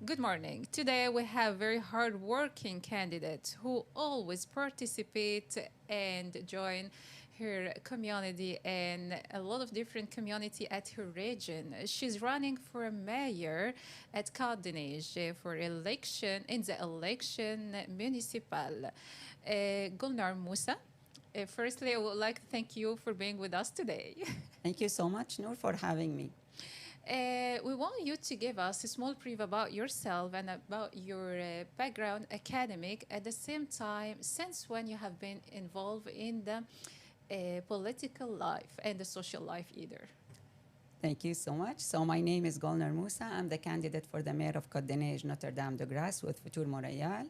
Good morning. Today we have very hardworking candidates who always participate and join her community and a lot of different community at her region. She's running for a mayor at Cardenage for election in the election municipal. Gulnar Musa. Firstly, I would like to thank you for being with us today. Thank you so much, Noor, for having me. We want you to give us a small preview about yourself and about your background, academic, at the same time, since when you have been involved in the political life and the social life either. Thank you so much. So my name is Golnar Musa. I'm the candidate for the mayor of Côte-des-Neiges, Notre Dame de Grâce with Futur Montréal.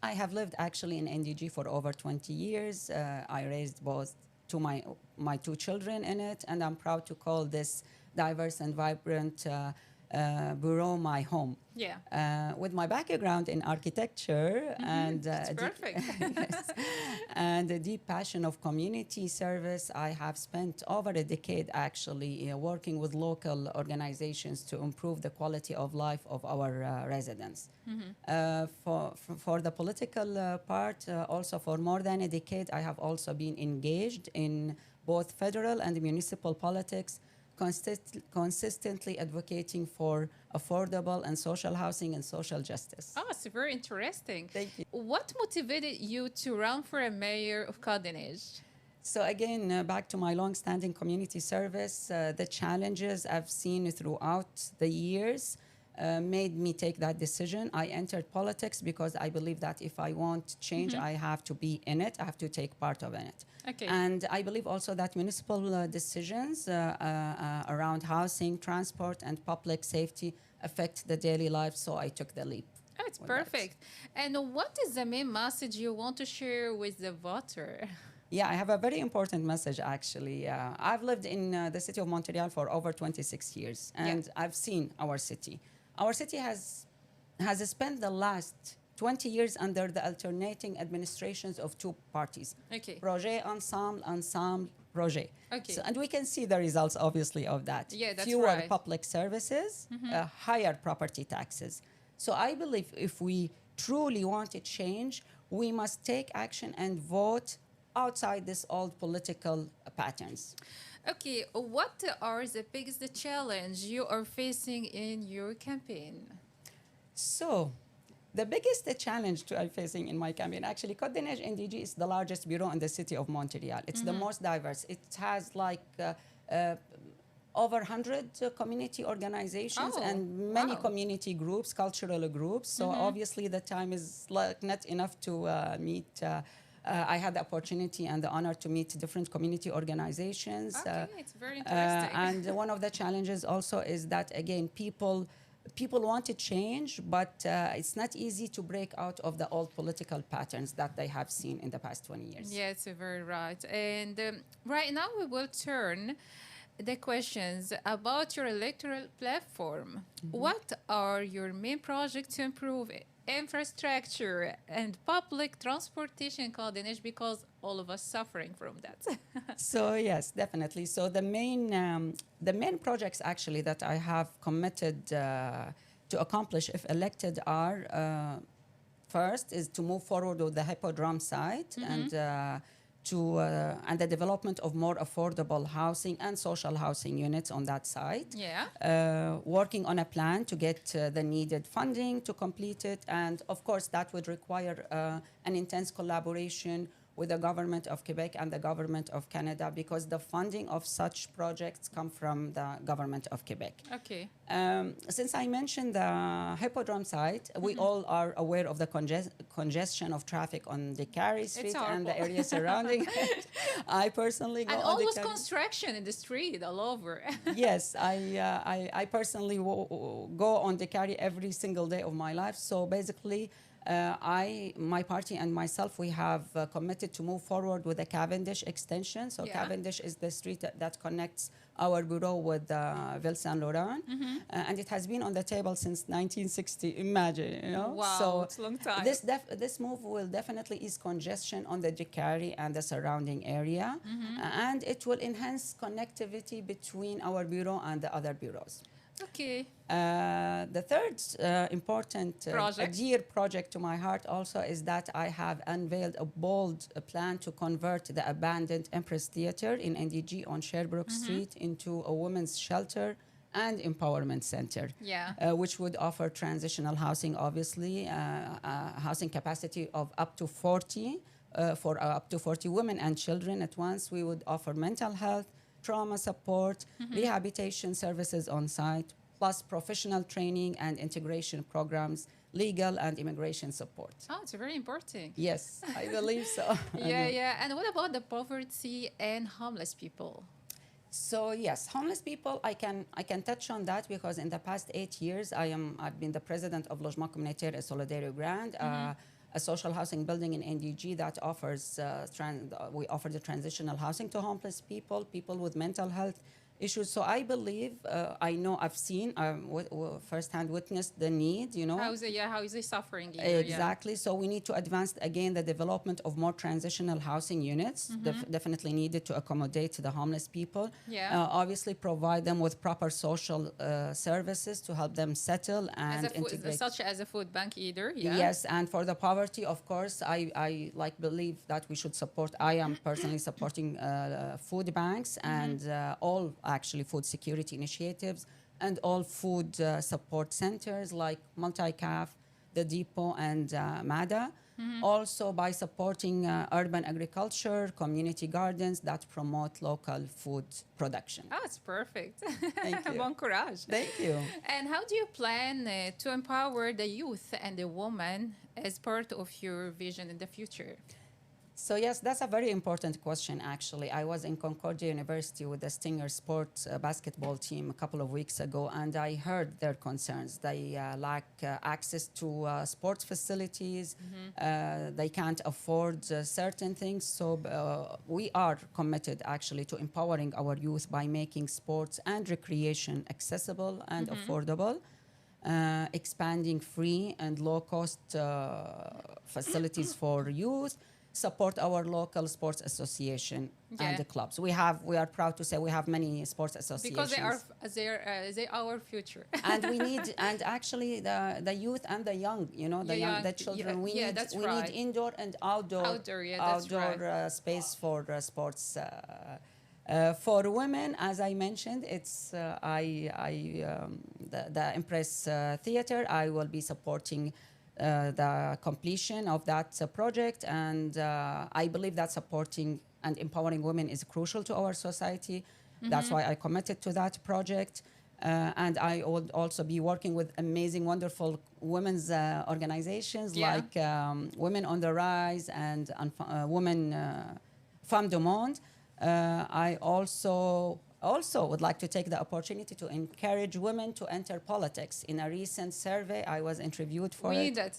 I have lived actually in NDG for over 20 years. I raised both my two children in it, and I'm proud to call this diverse and vibrant bureau my home. Yeah. With my background in architecture and It's perfect. yes, and a deep passion of community service, I have spent over a decade actually working with local organizations to improve the quality of life of our residents. For the political part, also for more than a decade, I have also been engaged in both federal and municipal politics, consistently advocating for affordable and social housing and social justice. Oh, it's very interesting. Thank you. What motivated you to run for a mayor of Cardenage? So again, back to my long-standing community service, the challenges I've seen throughout the years made me take that decision. I entered politics because I believe that if I want change, I have to be in it. I have to take part of it. Okay. And I believe also that municipal decisions around housing, transport, and public safety affect the daily life, so I took the leap. Oh, it's perfect. And what is the main message you want to share with the voter? Yeah, I have a very important message, actually. I've lived in the city of Montreal for over 26 years, and I've seen our city. Our city has spent the last 20 years under the alternating administrations of two parties. Okay. Projet, ensemble, projet. Okay. So, and we can see the results, obviously, of that. Yeah, that's Fewer right. public services, higher property taxes. So I believe if we truly want to change, we must take action and vote outside this old political patterns. Okay, what are the biggest challenge you are facing in your campaign? So, the biggest challenge I'm facing in my campaign, actually, Côte-des-Neiges NDG is the largest bureau in the city of Montreal. It's the most diverse. It has over 100 community organizations and many community groups, cultural groups. So obviously the time is not enough to meet. I had the opportunity and the honor to meet different community organizations. Okay, it's very interesting. And one of the challenges also is that, again, people want to change, but it's not easy to break out of the old political patterns that they have seen in the past 20 years. Yeah, it's very right. And right now we will turn the questions about your electoral platform. What are your main projects to improve infrastructure and public transportation in Cardenage, because all of us suffering from that? So yes, definitely. So the main projects actually that I have committed to accomplish if elected are first is to move forward with the hippodrome site and the development of more affordable housing and social housing units on that site. Yeah. Working on a plan to get the needed funding to complete it. And of course, that would require an intense collaboration with the government of Quebec and the government of Canada, because the funding of such projects come from the government of Quebec. Okay. Since I mentioned the hippodrome site, we all are aware of the congestion of traffic on the Carey Street and the area surrounding it. I personally go and on always the construction in the street all over. Yes, I personally go on the Carey every single day of my life. So basically, my party and myself, we have committed to move forward with the Cavendish extension. So Cavendish is the street that connects our bureau with Ville Saint Laurent, and it has been on the table since 1960. Imagine, you know. Wow, so it's a long time. This move will definitely ease congestion on the Jikari and the surrounding area, and it will enhance connectivity between our bureau and the other bureaus. Okay. The third important Project. dear project to my heart also is that I have unveiled a bold plan to convert the abandoned Empress Theater in NDG on Sherbrooke Street into a women's shelter and empowerment center, Yeah. which would offer transitional housing, obviously, housing capacity of up to 40 for up to 40 women and children at once. We would offer mental health, trauma support, rehabilitation services on site, plus professional training and integration programs, legal and immigration support. Oh, it's very important. Yes, I believe so. Yeah, yeah. And what about the poverty and homeless people? So yes, homeless people, I can touch on that because in the past 8 years, I've been the president of Logement Communautaire et Solidaire Grand, a social housing building in NDG that offers we offer the transitional housing to homeless people, people with mental health issues. So I believe, I know, I've seen, firsthand witnessed the need. How is it suffering either? Exactly. So we need to advance again the development of more transitional housing units, definitely needed to accommodate the homeless people. Yeah. Obviously, provide them with proper social services to help them settle and integrate. Such as a food bank either. Yeah. Yes, and for the poverty, of course, I believe that we should support. I am personally supporting food banks and all actually food security initiatives and all food support centers like Multi-CAF, the Depot, and MADA. Also by supporting urban agriculture, community gardens that promote local food production. Oh, it's perfect. Thank you. Bon courage. Thank you. And how do you plan to empower the youth and the women as part of your vision in the future? So yes, that's a very important question, actually. I was in Concordia University with the Stinger Sports basketball team a couple of weeks ago, and I heard their concerns. They lack access to sports facilities. They can't afford certain things. So we are committed, actually, to empowering our youth by making sports and recreation accessible and affordable. Expanding free and low-cost facilities for youth, support our local sports association and the clubs. We are proud to say we have many sports associations because they are our future. And we need, and actually the youth and the young, the children. We need indoor and outdoor space for sports. For women, as I mentioned, it's the Empress Theater. I will be supporting the completion of that project, and I believe that supporting and empowering women is crucial to our society. That's why I committed to that project. And I will also be working with amazing, wonderful women's organizations like Women on the Rise and Women Femmes du Monde. I also would like to take the opportunity to encourage women to enter politics. In a recent survey, I was interviewed for it. We need that.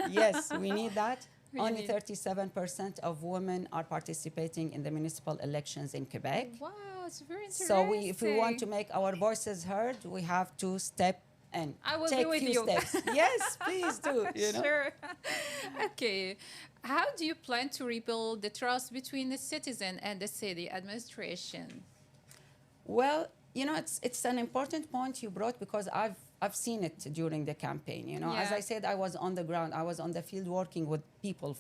Yes, we need that. Only 37% of women are participating in the municipal elections in Quebec. Wow, it's very interesting. So if we want to make our voices heard, we have to step and take a few steps. Yes, please do. Sure. Okay. How do you plan to rebuild the trust between the citizen and the city administration? Well, it's an important point you brought because I've seen it during the campaign. As I said, I was on the ground, I was on the field working with people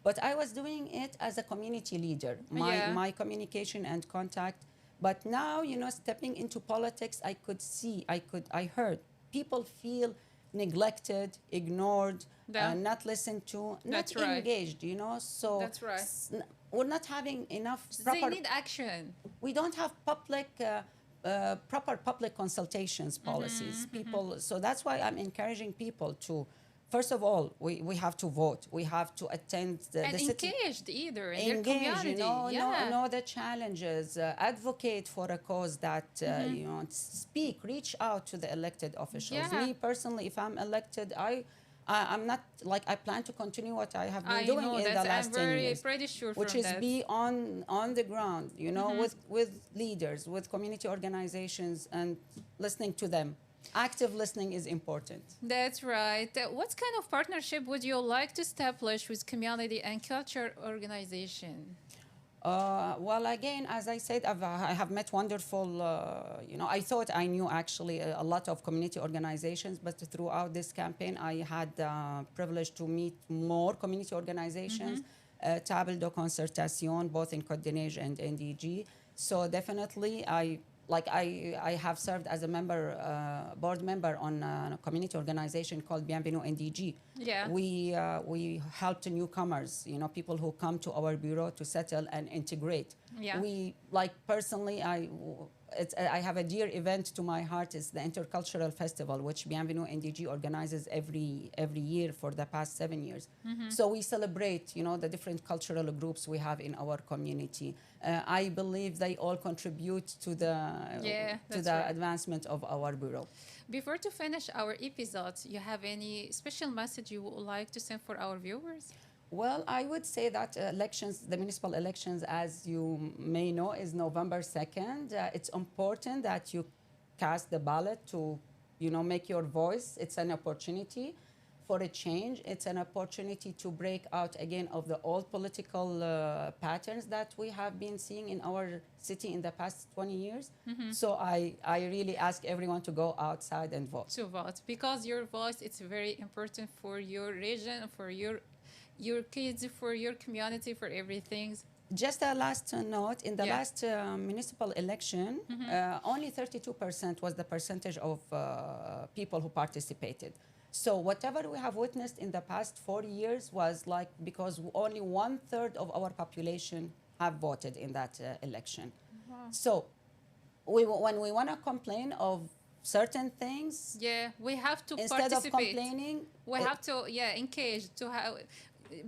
but I was doing it as a community leader, my communication and contact. But now, stepping into politics, I heard people feel neglected, ignored, not listened to, not engaged, So that's right. We're not having enough They need action. We don't have proper public consultations policies. So that's why I'm encouraging people to, first of all, we have to vote. We have to attend and engaged either in their community. Know the challenges, advocate for a cause that, speak, reach out to the elected officials. Me personally, if I'm elected, I'm not I plan to continue what I have been doing in the last 10 years. Pretty sure which is be on the ground, with leaders, with community organizations, and listening to them. Active listening is important. That's right. What kind of partnership would you like to establish with community and culture organization? Well, again, as I said, I have met wonderful, I thought I knew actually a lot of community organizations, but throughout this campaign, I had the privilege to meet more community organizations, Table de Concertation, both in Côte d'Ivoire and NDG. So definitely, I have served as a board member on a community organization called Bienvenue NDG. Yeah. We help to newcomers, people who come to our bureau to settle and integrate. Yeah. We personally, I have a dear event to my heart. Is the Intercultural Festival, which Bienvenue NDG organizes every year for the past 7 years. So we celebrate, the different cultural groups we have in our community. I believe they all contribute to the right. advancement of our bureau. Before to finish our episode, you have any special message you would like to send for our viewers? Well, I would say that the municipal elections, as you may know, is November 2nd. It's important that you cast the ballot to, make your voice. It's an opportunity for a change. It's an opportunity to break out again of the old political patterns that we have been seeing in our city in the past 20 years. So I really ask everyone to go outside and vote. To vote, because your voice is very important for your region, for your kids, for your community, for everything. Just a last note, in the last municipal election, only 32% was the percentage of people who participated. So whatever we have witnessed in the past 4 years was because only 1/3 of our population have voted in that election. So when we want to complain of certain things, we have to instead participate. of complaining, we have to engage to have,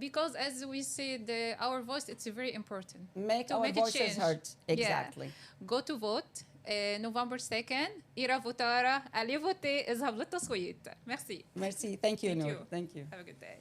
because as we said, our voice, it's very important. Make our voices heard. Exactly. Go to vote. November 2nd, إيرا فوتارا, allez voter, اذهب للتصويت. Merci. Merci. Thank you, Thank Noor. you. Thank you. Have a good day.